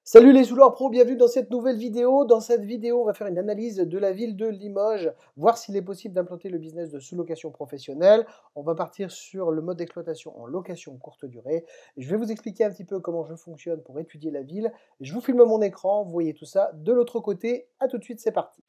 Salut les joueurs pro, bienvenue dans cette nouvelle vidéo. Dans cette vidéo, on va faire une analyse de la ville de Limoges, voir s'il est possible d'implanter le business de sous-location professionnelle. On va partir sur le mode d'exploitation en location courte durée. Je vais vous expliquer un petit peu comment je fonctionne pour étudier la ville. Je vous filme mon écran, vous voyez tout ça de l'autre côté. A tout de suite, c'est parti.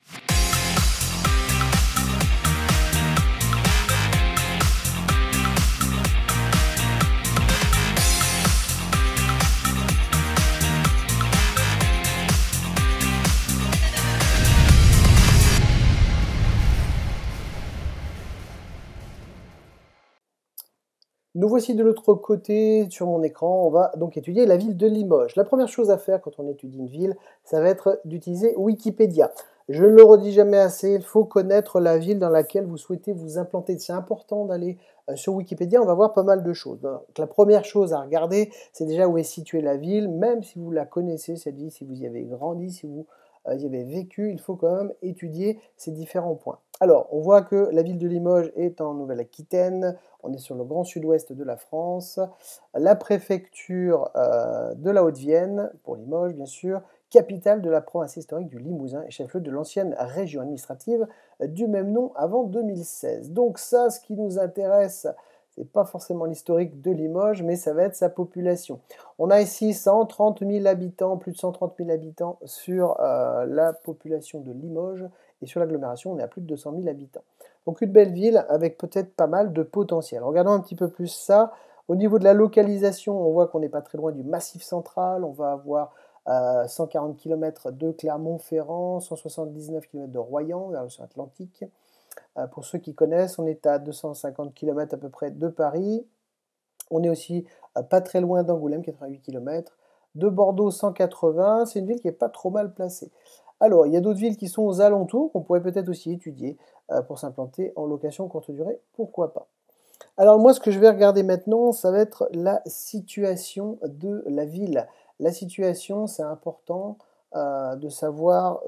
Nous voici de l'autre côté sur mon écran. On va donc étudier la ville de Limoges. La première chose à faire quand on étudie une ville, ça va être d'utiliser Wikipédia. Je ne le redis jamais assez, il faut connaître la ville dans laquelle vous souhaitez vous implanter. C'est important d'aller sur Wikipédia, on va voir pas mal de choses. Donc, la première chose à regarder, c'est déjà où est située la ville, même si vous la connaissez, cette ville, si vous y avez grandi, si vous y avez vécu, il faut quand même étudier ces différents points. Alors, on voit que la ville de Limoges est en Nouvelle-Aquitaine, on est sur le grand sud-ouest de la France, la préfecture de la Haute-Vienne, pour Limoges bien sûr, capitale de la province historique du Limousin et chef-lieu de l'ancienne région administrative du même nom avant 2016. Donc ça, ce qui nous intéresse, c'est pas forcément l'historique de Limoges, mais ça va être sa population. On a ici 130 000 habitants, plus de 130 000 habitants sur la population de Limoges, et sur l'agglomération, on est à plus de 200 000 habitants. Donc une belle ville avec peut-être pas mal de potentiel. Regardons un petit peu plus ça. Au niveau de la localisation, on voit qu'on n'est pas très loin du Massif central. On va avoir 140 km de Clermont-Ferrand, 179 km de Royan, vers l'océan Atlantique. Pour ceux qui connaissent, on est à 250 km à peu près de Paris. On est aussi pas très loin d'Angoulême, 88 km. De Bordeaux, 180. C'est une ville qui n'est pas trop mal placée. Alors, il y a d'autres villes qui sont aux alentours qu'on pourrait peut-être aussi étudier pour s'implanter en location courte durée, pourquoi pas. Alors moi, ce que je vais regarder maintenant, ça va être la situation de la ville. La situation, c'est important de savoir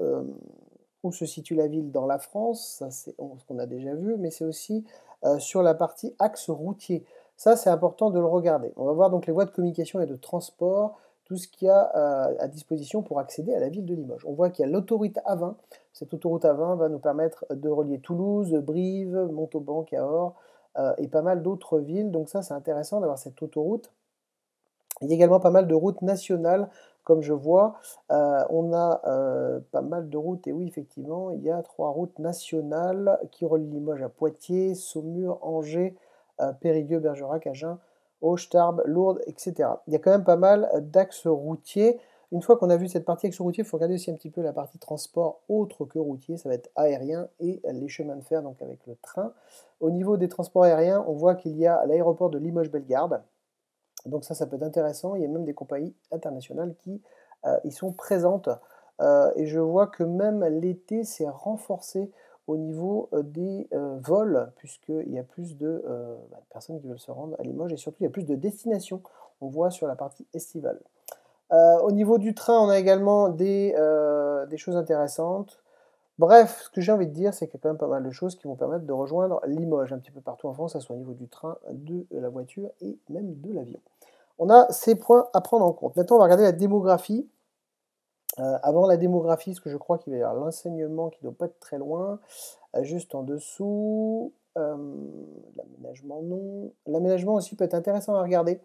où se situe la ville dans la France, ça c'est ce qu'on a déjà vu, mais c'est aussi sur la partie axe routier. Ça, c'est important de le regarder. On va voir donc les voies de communication et de transport, tout ce qu'il y a à disposition pour accéder à la ville de Limoges. On voit qu'il y a l'autoroute A20. Cette autoroute A20 va nous permettre de relier Toulouse, Brive, Montauban, Cahors et pas mal d'autres villes. Donc ça, c'est intéressant d'avoir cette autoroute. Il y a également pas mal de routes nationales, comme je vois. On a pas mal de routes, et oui, effectivement, il y a 3 routes nationales qui relient Limoges à Poitiers, Saumur, Angers, Périgueux, Bergerac, Agen, Auch, Tarbes, Lourdes, etc. Il y a quand même pas mal d'axes routiers. Une fois qu'on a vu cette partie axe routier, il faut regarder aussi un petit peu la partie transport autre que routier, ça va être aérien et les chemins de fer, donc avec le train. Au niveau des transports aériens, on voit qu'il y a l'aéroport de Limoges-Bellegarde. Donc ça peut être intéressant. Il y a même des compagnies internationales qui y sont présentes. Et je vois que même l'été, c'est renforcé au niveau des vols, puisqu'il y a plus de personnes qui veulent se rendre à Limoges, et surtout il y a plus de destinations, on voit sur la partie estivale. Au niveau du train, on a également des choses intéressantes. Bref, ce que j'ai envie de dire, c'est qu'il y a quand même pas mal de choses qui vont permettre de rejoindre Limoges un petit peu partout en France, que ce soit au niveau du train, de la voiture et même de l'avion. On a ces points à prendre en compte. Maintenant, on va regarder la démographie. Avant la démographie, parce que je crois qu'il va y avoir l'enseignement qui ne doit pas être très loin. Juste en dessous, l'aménagement non. L'aménagement aussi peut être intéressant à regarder.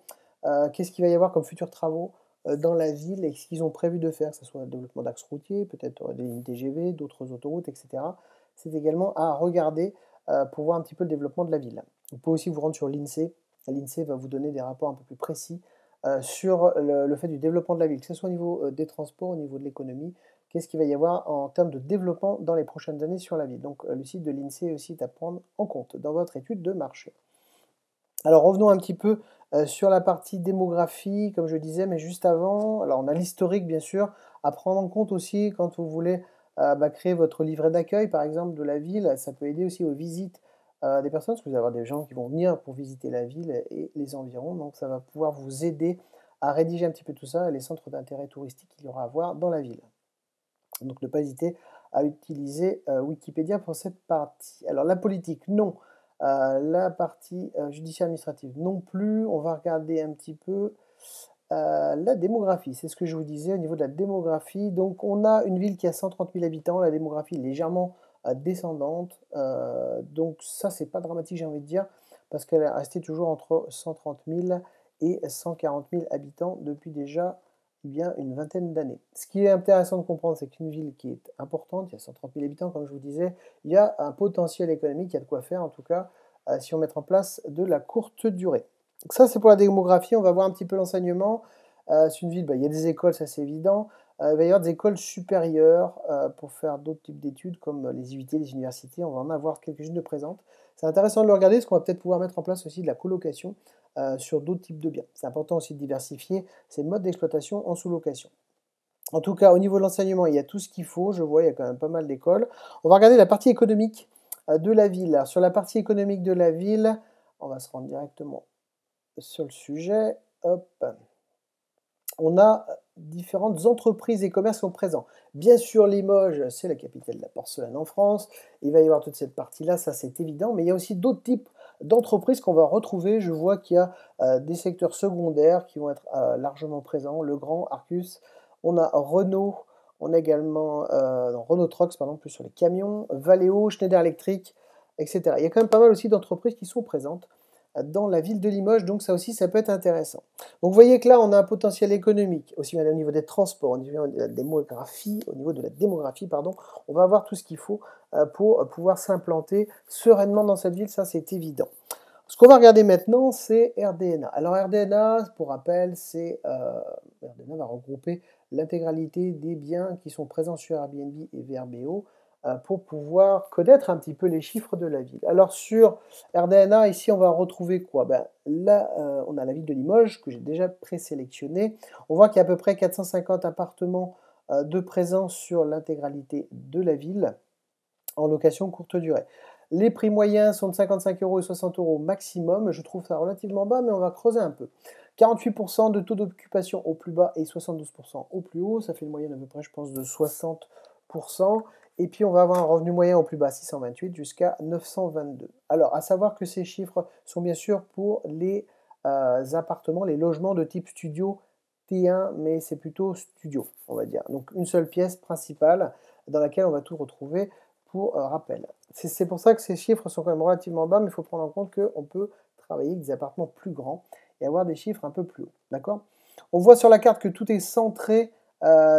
Qu'est-ce qu'il va y avoir comme futurs travaux dans la ville et ce qu'ils ont prévu de faire, que ce soit le développement d'axes routiers, peut-être des lignes TGV, d'autres autoroutes, etc. C'est également à regarder pour voir un petit peu le développement de la ville. Vous pouvez aussi vous rendre sur l'INSEE. L'INSEE va vous donner des rapports un peu plus précis sur le fait du développement de la ville, que ce soit au niveau des transports, au niveau de l'économie, qu'est-ce qu'il va y avoir en termes de développement dans les prochaines années sur la ville. Donc le site de l'INSEE aussi est à prendre en compte dans votre étude de marché. Alors revenons un petit peu sur la partie démographie, comme je disais, mais juste avant, alors on a l'historique bien sûr, à prendre en compte aussi quand vous voulez créer votre livret d'accueil par exemple de la ville, ça peut aider aussi aux visites des personnes, parce que vous allez avoir des gens qui vont venir pour visiter la ville et les environs, donc ça va pouvoir vous aider à rédiger un petit peu tout ça et les centres d'intérêt touristique qu'il y aura à voir dans la ville. Donc ne pas hésiter à utiliser Wikipédia pour cette partie. Alors la politique, non. La partie judiciaire administrative, non plus. On va regarder un petit peu la démographie, c'est ce que je vous disais au niveau de la démographie. Donc on a une ville qui a 130 000 habitants, la démographie est légèrement descendante. Donc ça, c'est pas dramatique, j'ai envie de dire, parce qu'elle est restée toujours entre 130 000 et 140 000 habitants depuis déjà bien une vingtaine d'années. Ce qui est intéressant de comprendre, c'est qu'une ville qui est importante, il y a 130 000 habitants, comme je vous disais, il y a un potentiel économique, il y a de quoi faire, en tout cas, si on met en place de la courte durée. Donc ça, c'est pour la démographie. On va voir un petit peu l'enseignement. C'est une ville, il y a des écoles, ça c'est évident. Il va y avoir des écoles supérieures pour faire d'autres types d'études, comme les UIT, les universités. On va en avoir quelques-unes de présentes. C'est intéressant de le regarder, parce qu'on va peut-être pouvoir mettre en place aussi de la colocation sur d'autres types de biens. C'est important aussi de diversifier ces modes d'exploitation en sous-location. En tout cas, au niveau de l'enseignement, il y a tout ce qu'il faut. Je vois, il y a quand même pas mal d'écoles. On va regarder la partie économique de la ville. Alors, sur la partie économique de la ville, on va se rendre directement sur le sujet. Hop. On a différentes entreprises et commerces qui sont présents. Bien sûr, Limoges, c'est la capitale de la porcelaine en France. Il va y avoir toute cette partie-là, ça c'est évident. Mais il y a aussi d'autres types d'entreprises qu'on va retrouver. Je vois qu'il y a des secteurs secondaires qui vont être largement présents. Legrand, Arcus, on a Renault, on a également Renault Trucks, pardon, plus sur les camions, Valeo, Schneider Electric, etc. Il y a quand même pas mal aussi d'entreprises qui sont présentes dans la ville de Limoges, donc ça aussi, ça peut être intéressant. Donc vous voyez que là, on a un potentiel économique, aussi bien au niveau des transports, au niveau de la démographie, pardon, on va avoir tout ce qu'il faut pour pouvoir s'implanter sereinement dans cette ville, ça c'est évident. Ce qu'on va regarder maintenant, c'est RDNA. Alors RDNA, pour rappel, RDNA va regrouper l'intégralité des biens qui sont présents sur Airbnb et VRBO pour pouvoir connaître un petit peu les chiffres de la ville. Alors sur RDNA, ici on va retrouver quoi? Là, on a la ville de Limoges que j'ai déjà présélectionné. On voit qu'il y a à peu près 450 appartements de présence sur l'intégralité de la ville en location courte durée. Les prix moyens sont de 55 € et 60 € maximum. Je trouve ça relativement bas, mais on va creuser un peu. 48% de taux d'occupation au plus bas et 72% au plus haut. Ça fait une moyenne à peu près, je pense, de 60%. Et puis, on va avoir un revenu moyen au plus bas, 628 jusqu'à 922. Alors, à savoir que ces chiffres sont bien sûr pour les appartements, les logements de type studio T1, mais c'est plutôt studio, on va dire. Donc, une seule pièce principale dans laquelle on va tout retrouver pour rappel. C'est pour ça que ces chiffres sont quand même relativement bas, mais il faut prendre en compte qu'on peut travailler avec des appartements plus grands et avoir des chiffres un peu plus hauts. D'accord? On voit sur la carte que tout est centré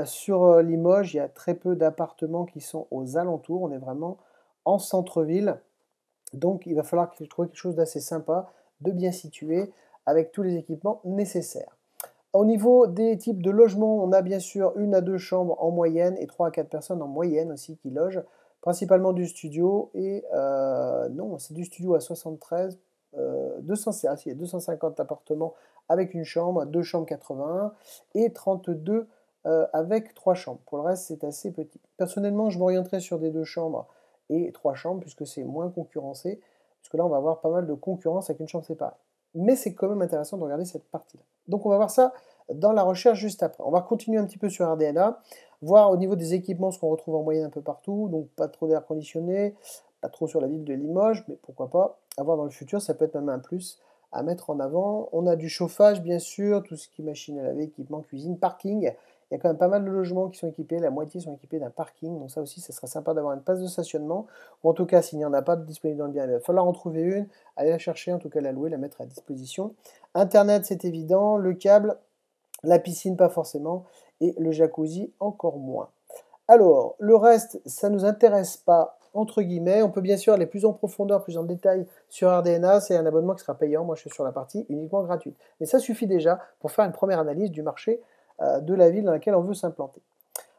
sur Limoges. Il y a très peu d'appartements qui sont aux alentours. On est vraiment en centre-ville. Donc il va falloir trouver quelque chose d'assez sympa, de bien situé, avec tous les équipements nécessaires. Au niveau des types de logements, on a bien sûr 1 à 2 chambres en moyenne et 3 à 4 personnes en moyenne aussi qui logent, principalement du studio et non, c'est du studio à 73, 250 appartements avec une chambre, 2 chambres 81 et 32 avec 3 chambres. Pour le reste, c'est assez petit. Personnellement, je m'orienterai sur des 2 chambres et 3 chambres puisque c'est moins concurrencé, puisque là, on va avoir pas mal de concurrence avec une chambre séparée. Mais c'est quand même intéressant de regarder cette partie-là. Donc on va voir ça dans la recherche juste après. On va continuer un petit peu sur RDNA, voir au niveau des équipements ce qu'on retrouve en moyenne un peu partout, donc pas trop d'air conditionné, pas trop sur la ville de Limoges, mais pourquoi pas avoir dans le futur, ça peut être même un plus à mettre en avant. On a du chauffage bien sûr, tout ce qui est machine à laver, équipement, cuisine, parking. Il y a quand même pas mal de logements qui sont équipés, la moitié sont équipés d'un parking, donc ça aussi, ça serait sympa d'avoir une place de stationnement, ou en tout cas, s'il n'y en a pas de disponible dans le bien, il va falloir en trouver une, aller la chercher, en tout cas la louer, la mettre à disposition. Internet, c'est évident, le câble, la piscine, pas forcément, et le jacuzzi, encore moins. Alors, le reste, ça ne nous intéresse pas, entre guillemets. On peut bien sûr aller plus en profondeur, plus en détail sur RDNA. C'est un abonnement qui sera payant. Moi, je suis sur la partie uniquement gratuite. Mais ça suffit déjà pour faire une première analyse du marché de la ville dans laquelle on veut s'implanter.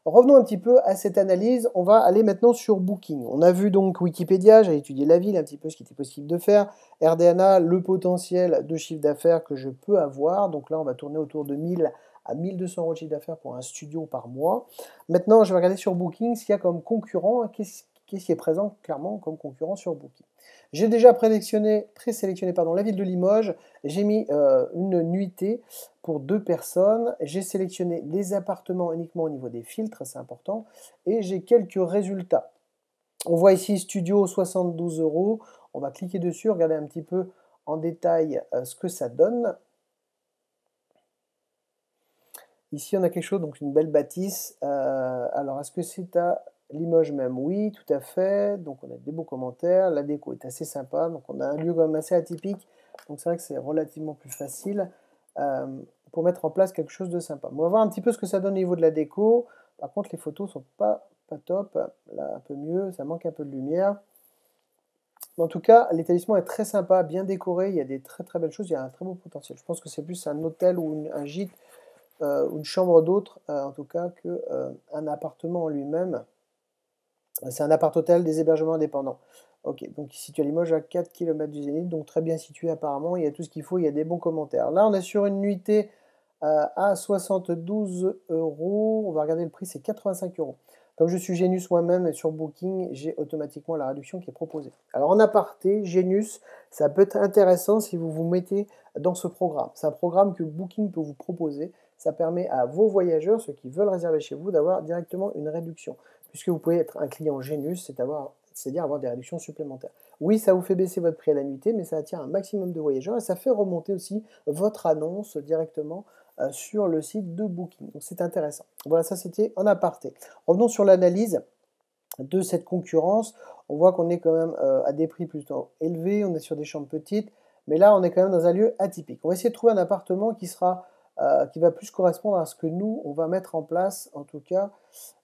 Revenons un petit peu à cette analyse. On va aller maintenant sur Booking. On a vu donc Wikipédia, j'ai étudié la ville, un petit peu ce qui était possible de faire. RDNA, le potentiel de chiffre d'affaires que je peux avoir. Donc là, on va tourner autour de 1000 à 1200 € de chiffre d'affaires pour un studio par mois. Maintenant, je vais regarder sur Booking ce qu'il y a comme concurrent. Qu'est-ce qui est présent clairement comme concurrent sur Booking. J'ai déjà présélectionné la ville de Limoges. J'ai mis une nuitée pour 2 personnes. J'ai sélectionné les appartements uniquement au niveau des filtres, c'est important. Et j'ai quelques résultats. On voit ici studio 72 €. On va cliquer dessus, regarder un petit peu en détail ce que ça donne. Ici, on a quelque chose, donc une belle bâtisse. Alors, est-ce que c'est à Limoges même? Oui, tout à fait. Donc, on a des beaux commentaires. La déco est assez sympa. Donc, on a un lieu quand même assez atypique. Donc, c'est vrai que c'est relativement plus facile euh, pour mettre en place quelque chose de sympa. On va voir un petit peu ce que ça donne au niveau de la déco. Par contre, les photos sont pas top. Là, un peu mieux. Ça manque un peu de lumière. En tout cas, l'établissement est très sympa, bien décoré. Il y a des très très belles choses. Il y a un très beau potentiel. Je pense que c'est plus un hôtel ou un gîte ou une chambre d'hôte, en tout cas, qu'un appartement en lui-même. C'est un appart-hôtel des hébergements indépendants. Ok, donc il est situé à Limoges à 4 km du Zénith, donc très bien situé apparemment. Il y a tout ce qu'il faut, il y a des bons commentaires. Là, on est sur une nuitée à 72 euros. On va regarder le prix, c'est 85 euros. Comme je suis Genius moi-même et sur Booking, j'ai automatiquement la réduction qui est proposée. Alors en aparté, Genius, ça peut être intéressant si vous vous mettez dans ce programme. C'est un programme que Booking peut vous proposer. Ça permet à vos voyageurs, ceux qui veulent réserver chez vous, d'avoir directement une réduction. Puisque vous pouvez être un client Genius, c'est-à-dire avoir des réductions supplémentaires. Oui, ça vous fait baisser votre prix à la nuitée, mais ça attire un maximum de voyageurs et ça fait remonter aussi votre annonce directement sur le site de Booking. Donc c'est intéressant. Voilà, ça c'était en aparté. Revenons sur l'analyse de cette concurrence. On voit qu'on est quand même à des prix plutôt élevés, on est sur des chambres petites, mais là on est quand même dans un lieu atypique. On va essayer de trouver un appartement qui va plus correspondre à ce que nous, on va mettre en place, en tout cas,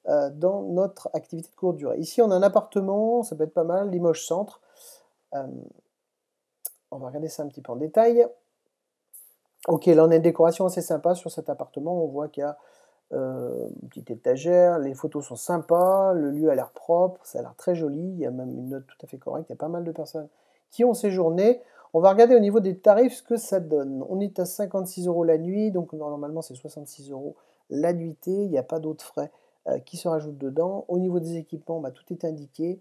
dans notre activité de courte durée. Ici, on a un appartement, ça peut être pas mal, Limoges Centre. Euh, on va regarder ça un petit peu en détail. Ok, là on a une décoration assez sympa sur cet appartement. On voit qu'il y a une petite étagère, les photos sont sympas, le lieu a l'air propre, ça a l'air très joli, il y a même une note tout à fait correcte, il y a pas mal de personnes qui ont séjourné. On va regarder au niveau des tarifs ce que ça donne. On est à 56 euros la nuit, donc normalement c'est 66 euros la nuitée, il n'y a pas d'autres frais qui se rajoutent dedans. Au niveau des équipements, bah, tout est indiqué.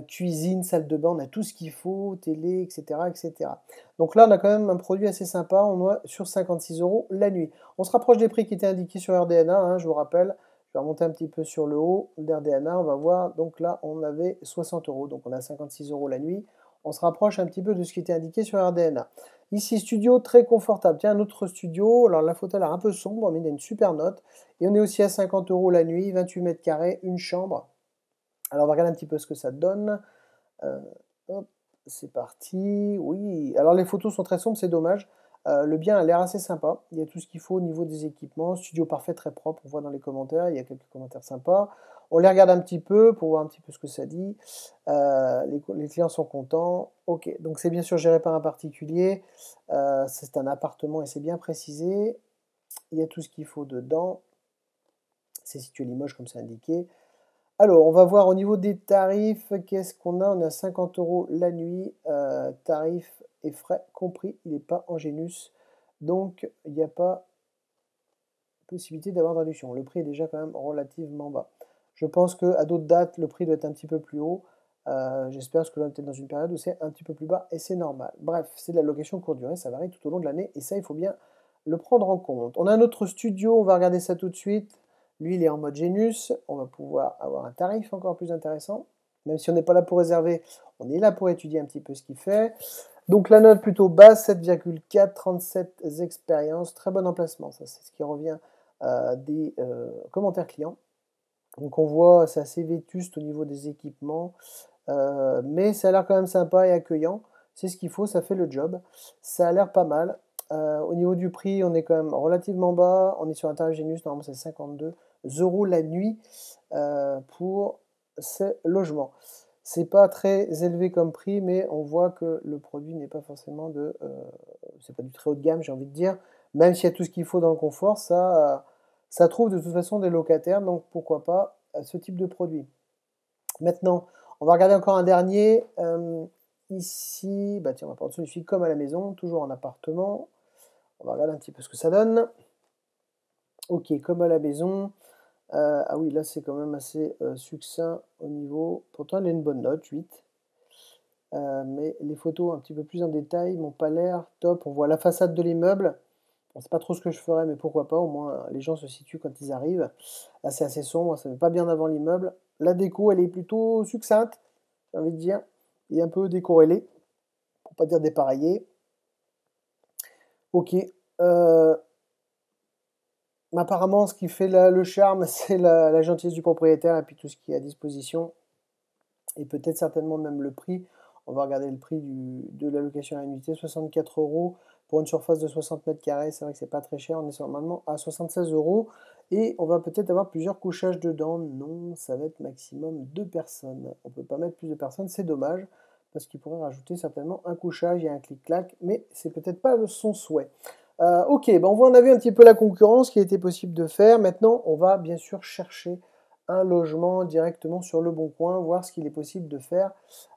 Cuisine, salle de bain, on a tout ce qu'il faut, télé, etc., etc. Donc là, on a quand même un produit assez sympa, on est sur 56 euros la nuit. On se rapproche des prix qui étaient indiqués sur RDNA, hein, je vous rappelle. Je vais remonter un petit peu sur le haut d'RDNA, on va voir. Donc là, on avait 60 euros, donc on a 56 euros la nuit. On se rapproche un petit peu de ce qui était indiqué sur RDNA. Ici, studio très confortable. Tiens, un autre studio. Alors la photo a l'air un peu sombre, mais il a une super note. Et on est aussi à 50 euros la nuit, 28 mètres carrés, une chambre. Alors, on va regarder un petit peu ce que ça donne. Euh, hop, c'est parti. Oui, alors les photos sont très sombres, c'est dommage. Le bien a l'air assez sympa. Il y a tout ce qu'il faut au niveau des équipements. Studio parfait, très propre. On voit dans les commentaires. Il y a quelques commentaires sympas. On les regarde un petit peu pour voir un petit peu ce que ça dit. Les clients sont contents. Ok, donc c'est bien sûr géré par un particulier. C'est un appartement et c'est bien précisé. Il y a tout ce qu'il faut dedans. C'est situé à Limoges comme c'est indiqué. Alors, on va voir au niveau des tarifs, qu'est-ce qu'on a? On a 50 euros la nuit, tarifs et frais compris, il n'est pas en Genius, donc il n'y a pas possibilité d'avoir de réduction. Le prix est déjà quand même relativement bas. Je pense qu'à d'autres dates, le prix doit être un petit peu plus haut. J'espère que là, on est peut-être dans une période où c'est un petit peu plus bas et c'est normal. Bref, c'est de la location courte durée, ça varie tout au long de l'année et ça, il faut bien le prendre en compte. On a un autre studio, on va regarder ça tout de suite. Lui, il est en mode Genius. On va pouvoir avoir un tarif encore plus intéressant. Même si on n'est pas là pour réserver, on est là pour étudier un petit peu ce qu'il fait. Donc la note plutôt basse, 7,4, 37 expériences. Très bon emplacement, ça c'est ce qui revient des commentaires clients. Donc on voit, c'est assez vétuste au niveau des équipements, mais ça a l'air quand même sympa et accueillant. C'est ce qu'il faut, ça fait le job. Ça a l'air pas mal. Au niveau du prix, on est quand même relativement bas. On est sur un tarif Genius, normalement c'est 52 euros la nuit pour ces logements. C'est pas très élevé comme prix, mais on voit que le produit n'est pas forcément c'est pas du très haut de gamme, j'ai envie de dire. Même s'il y a tout ce qu'il faut dans le confort, ça trouve de toute façon des locataires, donc pourquoi pas ce type de produit. Maintenant, on va regarder encore un dernier. Ici, bah tiens, on va prendre celui-ci comme à la maison, toujours en appartement. On va regarder un petit peu ce que ça donne. Ok, comme à la maison. Ah oui, là c'est quand même assez succinct au niveau. Pourtant, il a une bonne note, 8. Mais les photos un petit peu plus en détail n'ont pas l'air top. On voit la façade de l'immeuble. On ne sait pas trop ce que je ferais, mais pourquoi pas. Au moins, les gens se situent quand ils arrivent. Là, c'est assez sombre, ça ne met pas bien avant l'immeuble. La déco, elle est plutôt succincte, j'ai envie de dire, et un peu décorrélée, pour pas dire dépareillée. Ok. Apparemment, ce qui fait le charme, c'est la gentillesse du propriétaire et puis tout ce qui est à disposition. Et peut-être certainement même le prix. On va regarder le prix de la location à l'unité, 64 euros pour une surface de 60 mètres carrés. C'est vrai que c'est pas très cher, on est normalement à 76 euros. Et on va peut-être avoir plusieurs couchages dedans. Non, ça va être maximum 2 personnes. On peut pas mettre plus de personnes, c'est dommage, parce qu'il pourrait rajouter certainement un couchage et un clic-clac, mais c'est peut-être pas son souhait. Ok, ben on a vu un petit peu la concurrence qui était possible de faire. Maintenant, on va bien sûr chercher un logement directement sur Le Bon Coin, voir ce qu'il est possible de faire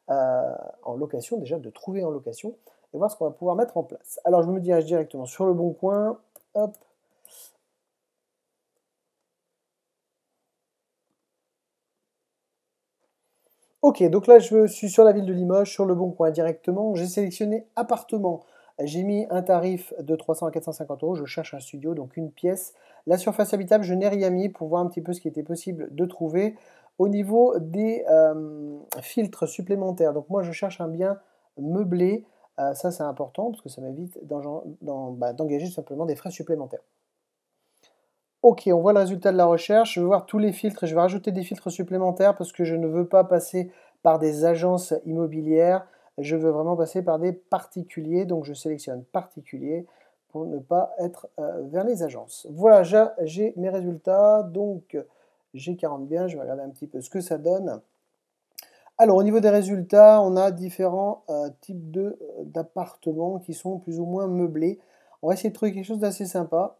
en location, déjà de trouver en location, et voir ce qu'on va pouvoir mettre en place. Alors je me dirige directement sur Le Bon Coin, hop. Ok, donc là je suis sur la ville de Limoges, sur Le Bon Coin directement, j'ai sélectionné appartement. J'ai mis un tarif de 300 à 450 euros, je cherche un studio, donc une pièce. La surface habitable, je n'ai rien mis pour voir un petit peu ce qui était possible de trouver. Au niveau des filtres supplémentaires, donc moi je cherche un bien meublé, ça c'est important parce que ça m'évite d'engager simplement des frais supplémentaires. Ok, on voit le résultat de la recherche. Je vais voir tous les filtres et je vais rajouter des filtres supplémentaires parce que je ne veux pas passer par des agences immobilières. Je veux vraiment passer par des particuliers. Donc je sélectionne particulier pour ne pas être vers les agences. Voilà, j'ai mes résultats. Donc j'ai 40 biens. Je vais regarder un petit peu ce que ça donne. Alors au niveau des résultats, on a différents types d'appartements qui sont plus ou moins meublés. On va essayer de trouver quelque chose d'assez sympa.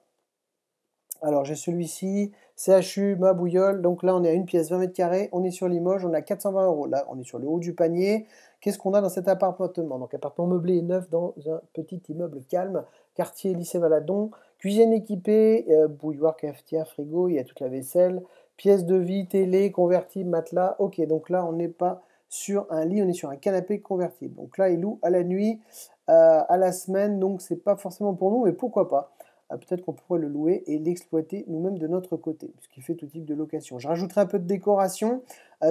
Alors j'ai celui-ci, CHU, ma bouilleule, donc là on est à une pièce 20 mètres carrés, on est sur Limoges, on a 420 euros. Là on est sur le haut du panier. Qu'est-ce qu'on a dans cet appartement? Donc appartement meublé et neuf dans un petit immeuble calme, quartier lycée Valadon, cuisine équipée, bouilloire, cafetière, frigo, il y a toute la vaisselle, pièce de vie, télé, convertible, matelas. Ok, donc là on n'est pas sur un lit, on est sur un canapé convertible. Donc là il loue à la nuit, à la semaine, donc c'est pas forcément pour nous, mais pourquoi pas? Peut-être qu'on pourrait le louer et l'exploiter nous-mêmes de notre côté, puisqu'il fait tout type de location. Je rajouterai un peu de décoration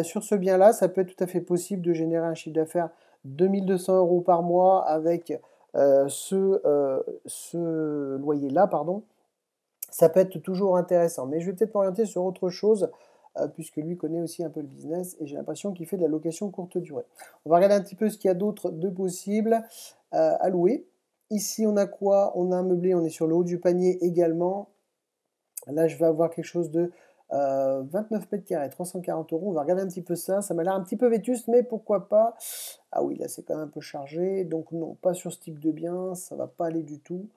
sur ce bien-là. Ça peut être tout à fait possible de générer un chiffre d'affaires de 1200 euros par mois avec ce loyer-là, pardon. Ça peut être toujours intéressant, mais je vais peut-être m'orienter sur autre chose, puisque lui connaît aussi un peu le business, et j'ai l'impression qu'il fait de la location courte durée. On va regarder un petit peu ce qu'il y a d'autre de possible à louer. Ici, on a quoi? On a un meublé, on est sur le haut du panier également. Là, je vais avoir quelque chose de 29 mètres carrés, 340 euros. On va regarder un petit peu ça. Ça m'a l'air un petit peu vétuste, mais pourquoi pas? Ah oui, là, c'est quand même un peu chargé. Donc non, pas sur ce type de bien. Ça va pas aller du tout.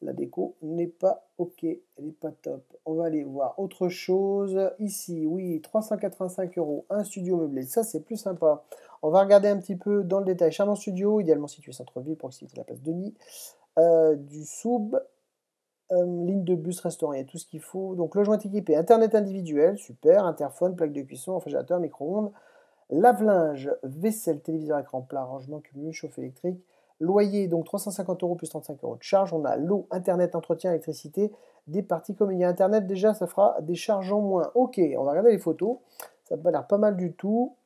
La déco n'est pas ok, elle n'est pas top. On va aller voir autre chose. Ici, oui, 385 euros, un studio meublé. Ça, c'est plus sympa. On va regarder un petit peu dans le détail. Charmant studio, idéalement situé centre-ville, proximité de la place Denis. Du Soub, ligne de bus, restaurant, il y a tout ce qu'il faut. Donc, logement équipé, internet individuel, super, interphone, plaque de cuisson, réfrigérateur, micro-ondes, lave-linge, vaisselle, téléviseur, écran plat, rangement, cumul, chauffe électrique. Loyer, donc 350 euros plus 35 euros de charge. On a l'eau, internet, entretien, électricité, des parties communes. Il y a internet déjà, ça fera des charges en moins. Ok, on va regarder les photos. Ça m'a l'air pas mal du tout.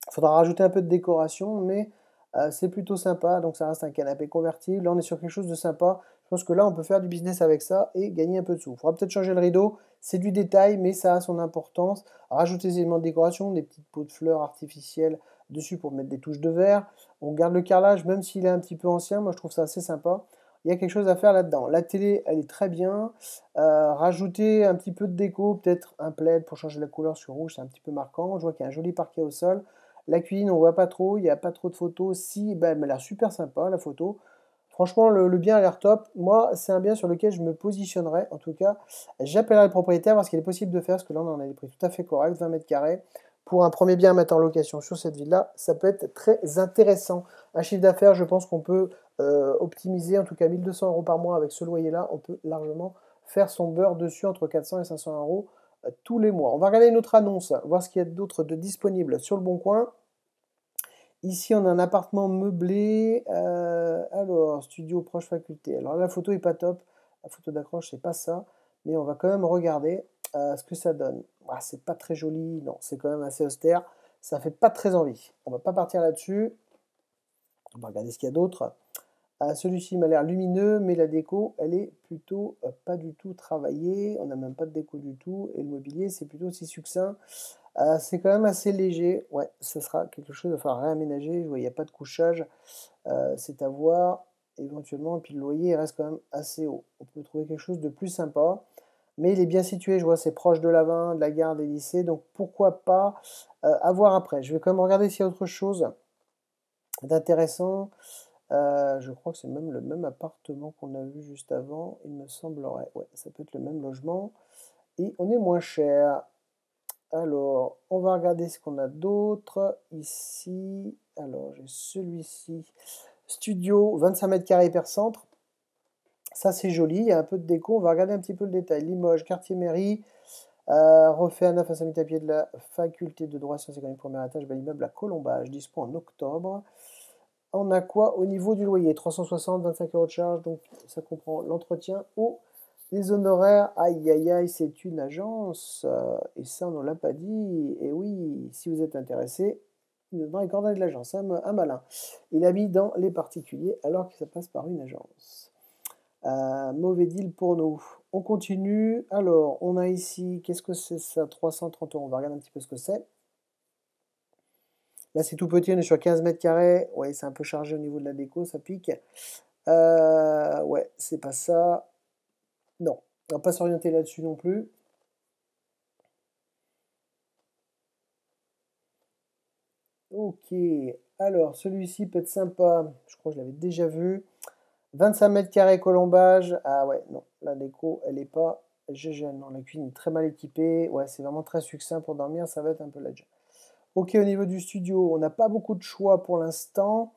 Il faudra rajouter un peu de décoration, mais c'est plutôt sympa. Donc ça reste un canapé convertible. Là, on est sur quelque chose de sympa. Je pense que là, on peut faire du business avec ça et gagner un peu de sous. Il faudra peut-être changer le rideau. C'est du détail, mais ça a son importance. Rajouter des éléments de décoration, des petites pots de fleurs artificielles dessus pour mettre des touches de verre. On garde le carrelage, même s'il est un petit peu ancien. Moi, je trouve ça assez sympa. Il y a quelque chose à faire là-dedans. La télé, elle est très bien. Rajouter un petit peu de déco, peut-être un plaid pour changer la couleur sur rouge, c'est un petit peu marquant. Je vois qu'il y a un joli parquet au sol. La cuisine, on voit pas trop, il n'y a pas trop de photos. Si, ben, elle m'a l'air super sympa, la photo. Franchement, le bien a l'air top. Moi, c'est un bien sur lequel je me positionnerai. En tout cas, j'appellerai le propriétaire parce qu'il est possible de faire, parce que là, on en a des prix tout à fait corrects, 20 mètres carrés. Pour un premier bien à mettre en location sur cette ville-là, ça peut être très intéressant. Un chiffre d'affaires, je pense qu'on peut optimiser, en tout cas 1200 euros par mois avec ce loyer-là. On peut largement faire son beurre dessus entre 400 et 500 euros tous les mois. On va regarder une autre annonce, voir ce qu'il y a d'autre de disponible sur le Bon Coin. Ici, on a un appartement meublé. Alors, studio proche faculté. Alors, la photo est pas top. La photo d'accroche, c'est pas ça. Mais on va quand même regarder ce que ça donne. Ah, c'est pas très joli. Non, c'est quand même assez austère. Ça fait pas très envie. On va pas partir là-dessus. On va regarder ce qu'il y a d'autre. Celui-ci m'a l'air lumineux, mais la déco, elle est plutôt pas du tout travaillée. On n'a même pas de déco du tout. Et le mobilier, c'est plutôt aussi succinct. C'est quand même assez léger. Ouais, ce sera quelque chose, il va falloir réaménager. Je vois, il n'y a pas de couchage. C'est à voir éventuellement. Et puis le loyer, il reste quand même assez haut. On peut trouver quelque chose de plus sympa. Mais il est bien situé, je vois, c'est proche de l'Avin, de la gare des lycées. Donc pourquoi pas à voir après. Je vais quand même regarder s'il y a autre chose d'intéressant. Je crois que c'est même le même appartement qu'on a vu juste avant, il me semblerait. Ouais, ça peut être le même logement. Et on est moins cher. Alors, on va regarder ce qu'on a d'autre ici. Alors, j'ai celui-ci. Studio, 25 mètres carrés hyper centre. Ça, c'est joli. Il y a un peu de déco. On va regarder un petit peu le détail. Limoges, quartier mairie. Refait à neuf à 5 minutes à pied de la faculté de droit, sciences économiques, premier étage, bel immeuble à Colombage, dispo en octobre. On a quoi au niveau du loyer? 360, 25 € de charge, donc ça comprend l'entretien ou les honoraires. Aïe aïe aïe, c'est une agence, et ça on ne l'a pas dit. Et oui, si vous êtes intéressé, dans les coordonnées de l'agence, un malin. Il a mis dans les particuliers alors que ça passe par une agence. Mauvais deal pour nous. On continue. Alors, on a ici, qu'est-ce que c'est ça? 330 €. On va regarder un petit peu ce que c'est. Là, c'est tout petit, on est sur 15 mètres carrés. Ouais, c'est un peu chargé au niveau de la déco, ça pique. Ouais, c'est pas ça. Non, on va pas s'orienter là-dessus non plus. Ok, alors celui-ci peut être sympa. Je crois que je l'avais déjà vu. 25 mètres carrés colombage. Ah ouais, non, la déco, elle est pas GG. Non, la cuisine est très mal équipée. Ouais, c'est vraiment très succinct pour dormir, ça va être un peu ledge. Ok, au niveau du studio, on n'a pas beaucoup de choix pour l'instant.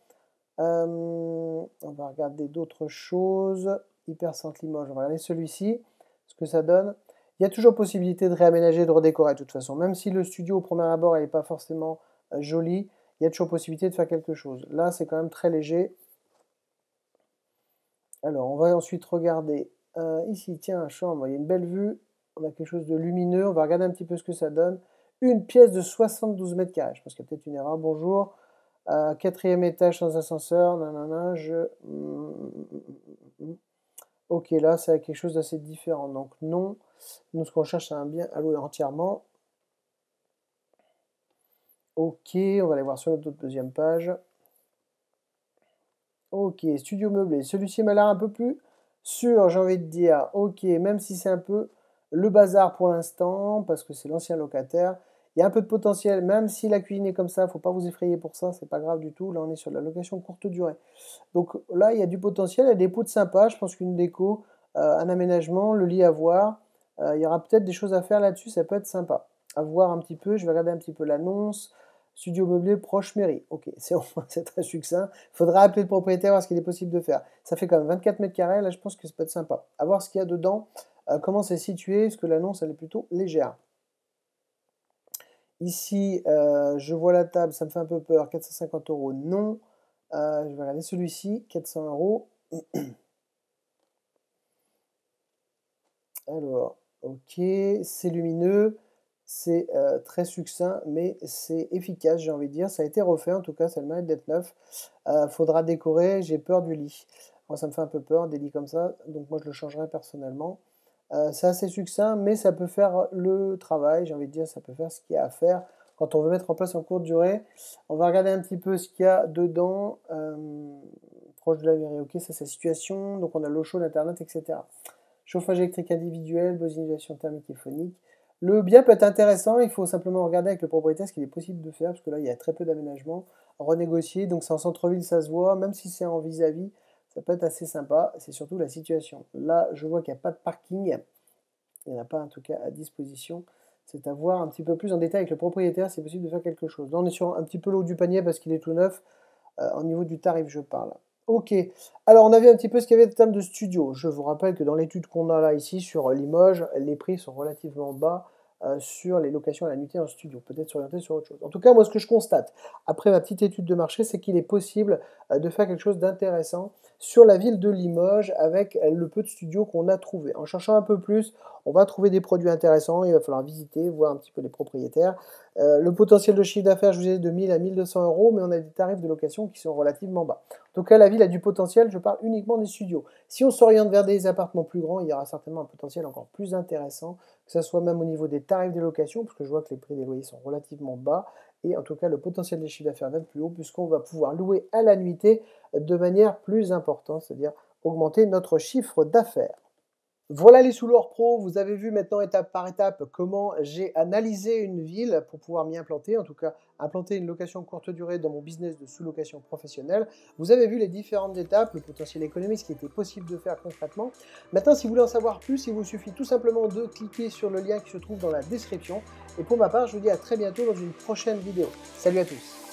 On va regarder d'autres choses. Hypercentre Limoges, on va regarder celui-ci, ce que ça donne. Il y a toujours possibilité de réaménager, de redécorer de toute façon. Même si le studio au premier abord n'est pas forcément joli, il y a toujours possibilité de faire quelque chose. Là, c'est quand même très léger. Alors, on va ensuite regarder ici, tiens, chambre, il y a une belle vue. On a quelque chose de lumineux. On va regarder un petit peu ce que ça donne. Une pièce de 72 mètres carrés. Je pense qu'il y a peut-être une erreur. Bonjour. Quatrième étage sans ascenseur. Nanana, Ok, là, c'est quelque chose d'assez différent. Donc, non. Nous, ce qu'on cherche, c'est un bien à louer entièrement. Ok, on va aller voir sur notre deuxième page. Ok, studio meublé. Celui-ci m'a l'air un peu plus sûr, j'ai envie de dire. Ok, même si c'est un peu le bazar pour l'instant, parce que c'est l'ancien locataire. Il y a un peu de potentiel, même si la cuisine est comme ça, faut pas vous effrayer pour ça, c'est pas grave du tout. Là, on est sur de la location courte durée. Donc là, il y a du potentiel, il y a des poutres sympas. Je pense qu'une déco, un aménagement, le lit à voir. Il y aura peut-être des choses à faire là-dessus, ça peut être sympa. À voir un petit peu, je vais regarder un petit peu l'annonce. Studio meublé proche mairie. Ok, c'est très succinct. Il faudra appeler le propriétaire, voir ce qu'il est possible de faire. Ça fait quand même 24 mètres carrés, là je pense que ça peut être sympa. À voir ce qu'il y a dedans, comment c'est situé, parce que l'annonce elle est plutôt légère. Ici, je vois la table, ça me fait un peu peur. 450 €, non. Je vais regarder celui-ci, 400 €. Alors, ok, c'est lumineux, c'est très succinct, mais c'est efficace, j'ai envie de dire. Ça a été refait, en tout cas, ça a le mérite d'être neuf. Faudra décorer, j'ai peur du lit. Moi, ça me fait un peu peur, des lits comme ça, donc moi, je le changerai personnellement. C'est assez succinct, mais ça peut faire le travail, j'ai envie de dire, ça peut faire ce qu'il y a à faire quand on veut mettre en place en courte durée. On va regarder un petit peu ce qu'il y a dedans. Proche de la mairie, ok, ça c'est la situation. Donc on a l'eau chaude, internet, etc. Chauffage électrique individuel, bosinalisation thermique et phonique. Le bien peut être intéressant, il faut simplement regarder avec le propriétaire ce qu'il est possible de faire, parce que là il y a très peu d'aménagement. Renégocier, donc c'est en centre-ville, ça se voit, même si c'est en vis-à-vis, ça peut être assez sympa, c'est surtout la situation. Là, je vois qu'il n'y a pas de parking, il n'y en a pas en tout cas à disposition. C'est à voir un petit peu plus en détail avec le propriétaire si c'est possible de faire quelque chose. Là, on est sur un petit peu l'eau du panier parce qu'il est tout neuf. Au niveau du tarif, je parle. Ok, alors on a vu un petit peu ce qu'il y avait de termes de studio. Je vous rappelle que dans l'étude qu'on a là ici sur Limoges, les prix sont relativement bas sur les locations à la nuitée en studio, peut-être s'orienter sur autre chose. En tout cas, moi ce que je constate, après ma petite étude de marché, c'est qu'il est possible de faire quelque chose d'intéressant sur la ville de Limoges avec le peu de studios qu'on a trouvé. En cherchant un peu plus, on va trouver des produits intéressants, il va falloir visiter, voir un petit peu les propriétaires. Le potentiel de chiffre d'affaires, je vous ai dit, de 1000 à 1200 €, mais on a des tarifs de location qui sont relativement bas. Donc là, la ville a du potentiel, je parle uniquement des studios. Si on s'oriente vers des appartements plus grands, il y aura certainement un potentiel encore plus intéressant, que ce soit même au niveau des tarifs de location, parce que je vois que les prix des loyers sont relativement bas, et en tout cas le potentiel des chiffres d'affaires va être plus haut, puisqu'on va pouvoir louer à la nuitée de manière plus importante, c'est-à-dire augmenter notre chiffre d'affaires. Voilà les sous-lots pro, vous avez vu maintenant étape par étape comment j'ai analysé une ville pour pouvoir m'y implanter, en tout cas implanter une location courte durée dans mon business de sous-location professionnelle. Vous avez vu les différentes étapes, le potentiel économique, ce qui était possible de faire concrètement. Maintenant, si vous voulez en savoir plus, il vous suffit tout simplement de cliquer sur le lien qui se trouve dans la description. Et pour ma part, je vous dis à très bientôt dans une prochaine vidéo. Salut à tous!